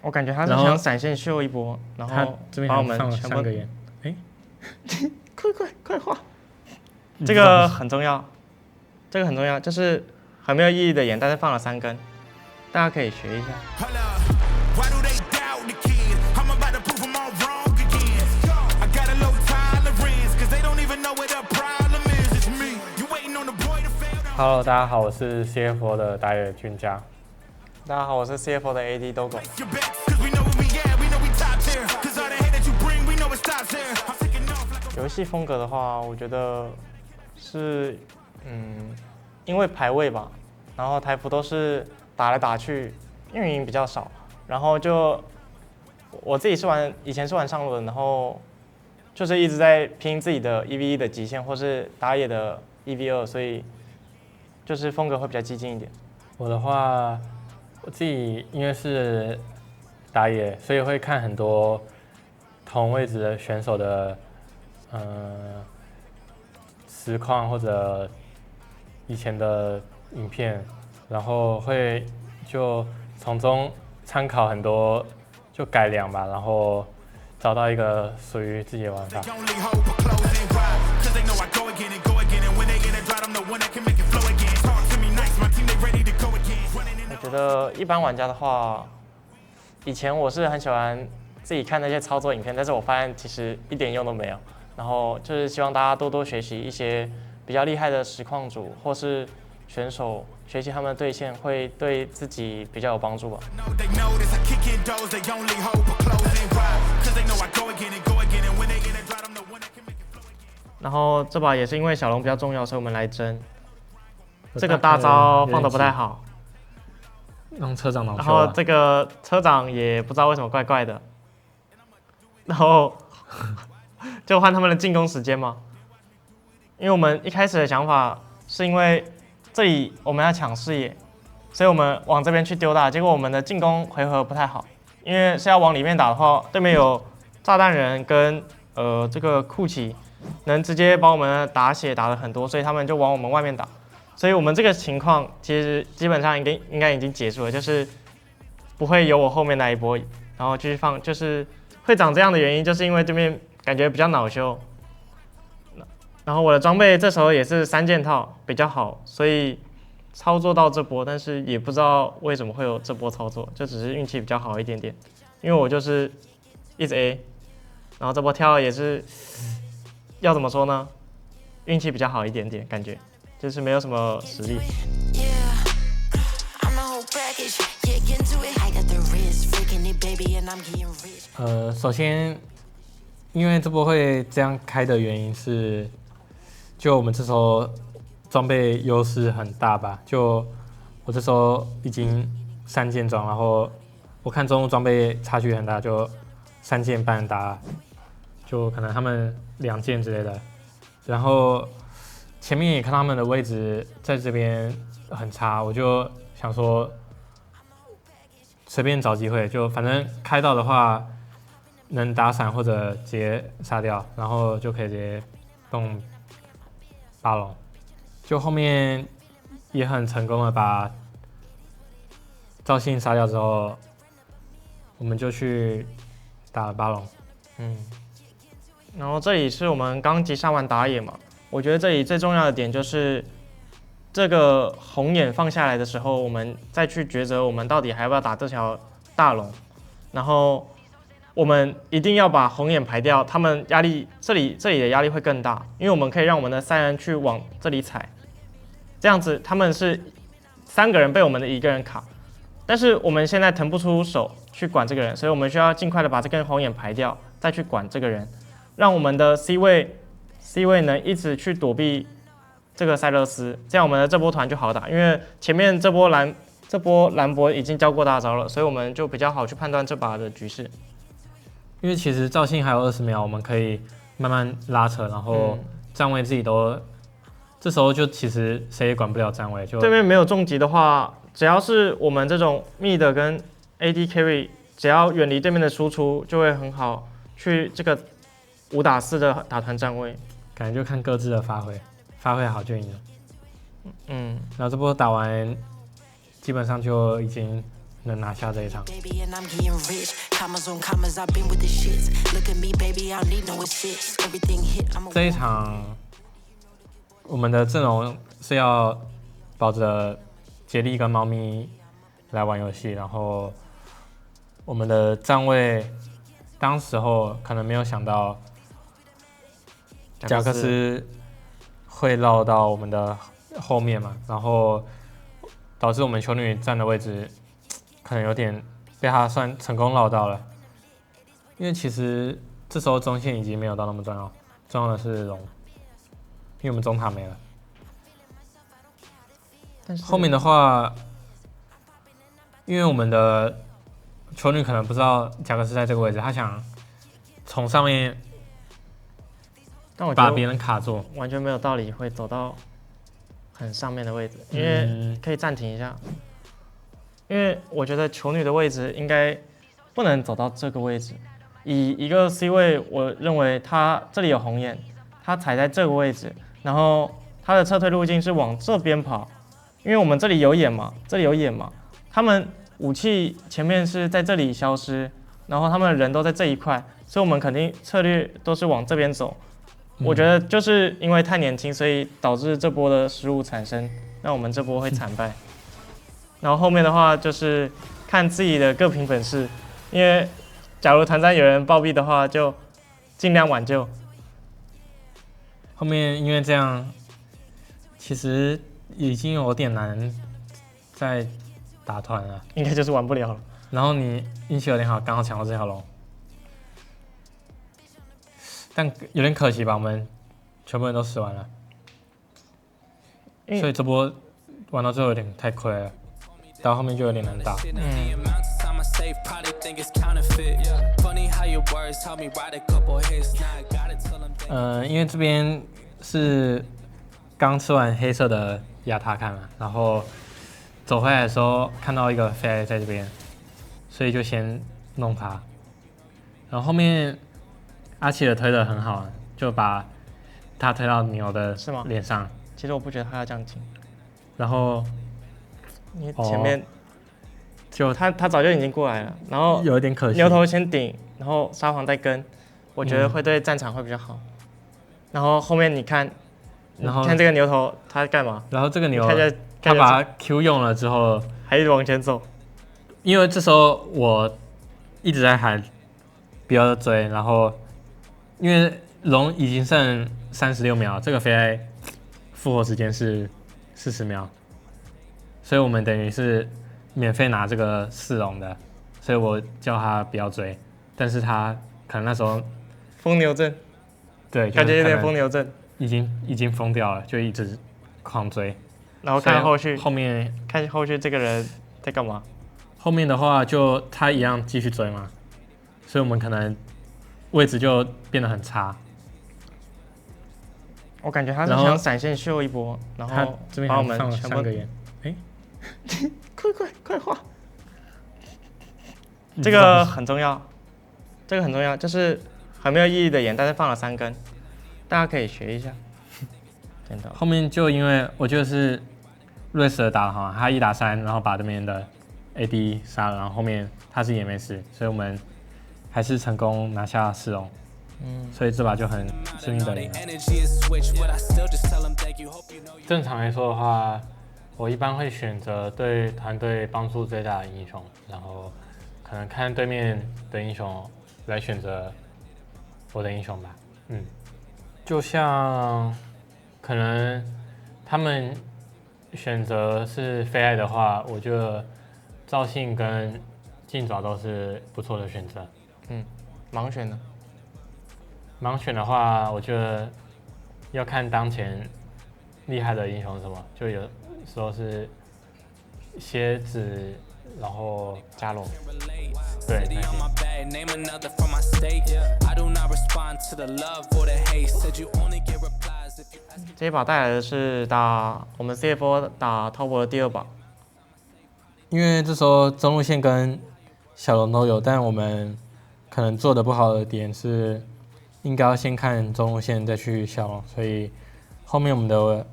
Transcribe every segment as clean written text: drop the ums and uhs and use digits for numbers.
我感觉他是想闪现秀一波，然后把我们放了全部3个眼。快画！这个很重要，这个很重要，就是很没有意义的眼，但是放了3根，大家可以学一下。Hello， 大家好，我是 CFO 的打野俊佳。大家好，我是 CFO 的 AD 豆狗。游戏风格的话，我觉得是，因为排位吧，然后台服都是打来打去，运营比较少，然后就我自己以前是玩上路的，然后就是一直在拼自己的1v1的极限，或是打野的1v2，所以就是风格会比较激进一点。我的话，我自己因为是打野，所以会看很多同位置的选手的实况或者以前的影片，然后会就从中参考很多，就改良吧，然后找到一个属于自己的玩法。我觉得一般玩家的话，以前我是很喜欢自己看那些操作影片，但是我发现其实一点用都没有。然后就是希望大家多多学习一些比较厉害的实况主或是选手，学习他们的对线会对自己比较有帮助吧。然后这把也是因为小龙比较重要，所以我们来争。这个大招放得不太好，让车长恼羞。然后这个车长也不知道为什么怪怪的，然后就换他们的进攻时间嘛。因为我们一开始的想法是因为这里我们要抢视野，所以我们往这边去丢大，结果我们的进攻回合不太好，因为是要往里面打的话，对面有炸弹人跟这个库奇能直接把我们的打血打得很多，所以他们就往我们外面打。所以我们这个情况其实基本上应该已经结束了，就是不会有我后面那一波，然后继续放，就是会长这样的原因，就是因为对面感觉比较恼羞。然后我的装备这时候也是3件套比较好，所以操作到这波，但是也不知道为什么会有这波操作，就只是运气比较好一点点。因为我就是一直 A， 然后这波跳也是要怎么说呢？运气比较好一点点，感觉就是没有什么实力。首先，因为这波会这样开的原因是，就我们这时候装备优势很大吧？就我这时候已经3件装，然后我看中路装备差距很大，就3件半打，就可能他们2件之类的。然后前面也看他们的位置在这边很差，我就想说随便找机会，就反正开到的话能打闪或者直接杀掉，然后就可以直接动巴龙。就后面也很成功的把赵信杀掉之后，我们就去打巴龙。然后这里是我们刚击杀完打野嘛，我觉得这里最重要的点就是这个红眼放下来的时候，我们再去抉择我们到底还要不要打这条大龙，然后我们一定要把红眼排掉，他们压力这里的压力会更大，因为我们可以让我们的3人去往这里踩，这样子他们是3个人被我们的1个人卡，但是我们现在腾不出手去管这个人，所以我们需要尽快的把这根红眼排掉，再去管这个人，让我们的 C 位能一直去躲避这个塞勒斯，这样我们的这波团就好打，因为前面这波兰博已经教过大招了，所以我们就比较好去判断这把的局势。因为其实赵信还有20秒，我们可以慢慢拉扯，然后站位自己都，这时候就其实谁也管不了站位。就对面没有重击的话，只要是我们这种 mid 跟 AD carry， 只要远离对面的输出，就会很好去这个5打4的打团站位。感觉就看各自的发挥好就赢了。然后这波打完，基本上就已经能拿下这一场。这一场我们的阵容是要保着杰利跟猫咪来玩游戏，然后我们的站位当时候可能没有想到贾克斯会绕到我们的后面嘛，然后导致我们球女站的位置可能有点被他算成功绕到了，因为其实这时候中线已经没有到那么重要，重要的是龙，因为我们中塔没了。但是后面的话，因为我们的球女可能不知道贾克斯在这个位置，他想从上面但我觉得把别人卡住，完全没有道理会走到很上面的位置，因为可以暂停一下。因为我觉得球女的位置应该不能走到这个位置。以一个 C 位，我认为他这里有红眼，他踩在这个位置，然后他的撤退路径是往这边跑，因为我们这里有眼嘛，这里有眼嘛，他们武器前面是在这里消失，然后他们的人都在这一块，所以我们肯定策略都是往这边走。我觉得就是因为太年轻，所以导致这波的失误产生，让我们这波会惨败。然后后面的话就是看自己的各凭本事，因为假如团战有人暴毙的话，就尽量挽救。后面因为这样，其实已经有点难再打团了，应该就是玩不了了。然后你运气有点好，刚好抢到这条龙，但有点可惜吧，我们全部人都死完了，所以这波玩到最后有点太亏了，到后面就有点难打。因为这边是刚吃完黑色的亚塔看嘛，然后走回来的时候看到一个飞来在这边，所以就先弄他。然后后面阿奇尔推得很好，就把他推到牛的脸上。其实我不觉得他要这样进，然后你前面就他早就已经过来了，然后有一点可惜，牛头先顶，然后沙皇再跟，我觉得会对战场会比较好。然后后面你看，然后看这个牛头他干嘛？然后这个牛他把 Q 用了之后，还一直往前走。因为这时候我一直在喊不要追，然后因为龙已经剩36秒，这个飞来复活时间是40秒，所以我们等于是免费拿这个4龙的，所以我叫他不要追，但是他可能那时候疯牛症，对，感觉有点疯牛症，已经疯掉了，就一直狂追。然后看后续，看后续这个人在干嘛？后面的话就他一样继续追嘛，所以我们可能位置就变得很差。我感觉他是想闪现秀一波，然后把我们全部。哎，快画！这个很重要，就是很没有意义的眼，但是放了3根，大家可以学一下。后面就因为我觉得是瑞士打得好，他1打3，然后把这边的 AD 杀了，然后后面他是也没死，所以我们还是成功拿下4龙。所以这把就很幸运的赢了。正常来说的话，我一般会选择对团队帮助最大的英雄，然后可能看对面的英雄来选择我的英雄吧。就像可能他们选择是飞爱的话，我觉得赵信跟劲爪都是不错的选择。盲选呢？盲选的话，我觉得要看当前厉害的英雄是什么，就有时候是蝎子，然后加龙，对，这一把带来的是我们 CFO 打滔博的第2把，因为这时候中路线跟小龙都有，但我们可能做的不好的点是。应该要先看中路线再去小龙，所以后面我们的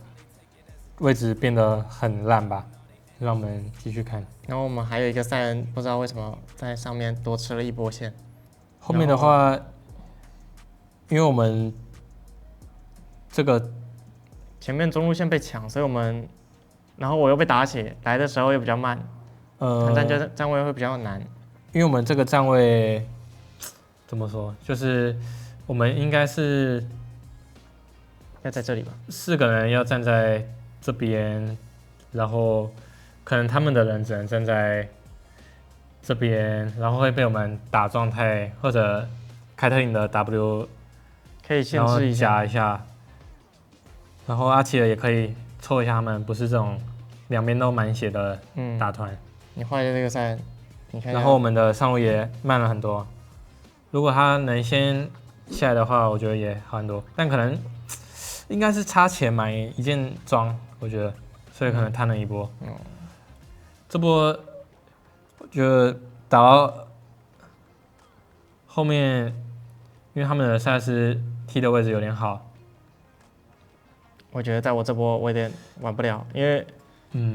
位置变得很烂吧。让我们继续看。然后我们还有一个赛恩，不知道为什么在上面多吃了一波线。后面的话，因为我们这个前面中路线被抢，所以然后我又被打血，来的时候又比较慢，团战站位会比较难。因为我们这个站位怎么说，就是我们应该是要在这里吧，4个人要站在这边，然后可能他们的人只能站在这边，然后会被我们打状态，或者凯特琳的 W 可以限制一下，夹一下，然后阿奇尔也可以凑一下他们，不是这种两边都满血的打团。你画一下这个赛恩，你看。然后我们的上路也慢了很多，如果他能先下来的话，我觉得也好很多，但可能应该是差钱买一件装，我觉得，所以可能贪了一波。这波我觉得打到后面，因为他们的赛斯踢的位置有点好，我觉得在我这波我有点玩不了，因为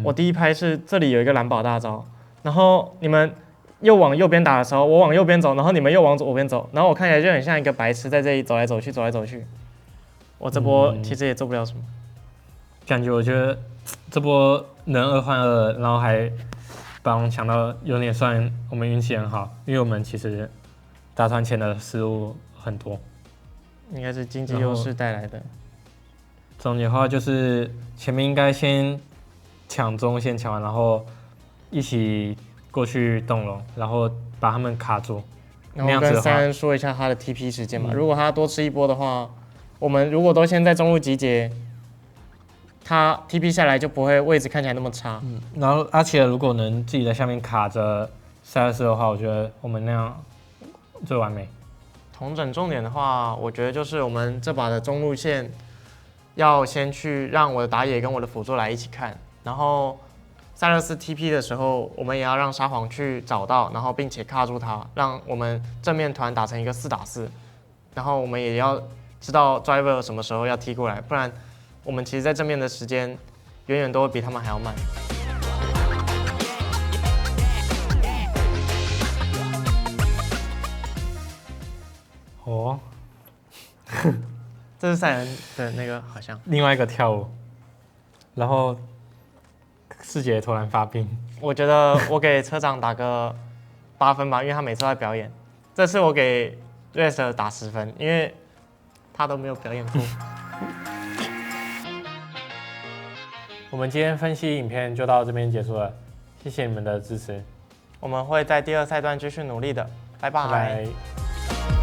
我第一拍是这里有一个蓝宝大招，然后你们又往右边打的时候，我往右边走，然后你们又往左边走，然后我看起来就很像一个白痴在这里走来走去，走来走去。我这波其实也做不了什么。感觉我觉得这波能2换2，然后还把我们抢到，有点算我们运气很好，因为我们其实打团前的失误很多，应该是经济优势带来的。总结的话就是前面应该先抢中线抢完，然后一起过去洞龙，然后把他们卡住。然后跟三恩说一下他的 TP 时间嘛，如果他多吃一波的话，我们如果都先在中路集结，他 TP 下来就不会位置看起来那么差。然后阿奇尔如果能自己在下面卡着塞勒斯的话，我觉得我们那样最完美。统整重点的话，我觉得就是我们这把的中路线要先去让我的打野跟我的辅助来一起看，然后塞勒斯 TP 的时候，我们也要让沙皇去找到，然后并且卡住他，让我们正面团打成一个4打4，然后我们也要知道 Driver 什么时候要踢过来，不然我们其实在正面的时间远远都会比他们还要慢。哦，这是赛恩的那个好像。另外一个跳舞，然后世杰突然发病。我觉得我给车长打个8分吧，因为他每次都在表演。这次我给 Rest 打10分，因为他都没有表演过。我们今天分析影片就到这边结束了，谢谢你们的支持，我们会在第2赛段继续努力的，拜拜。拜拜。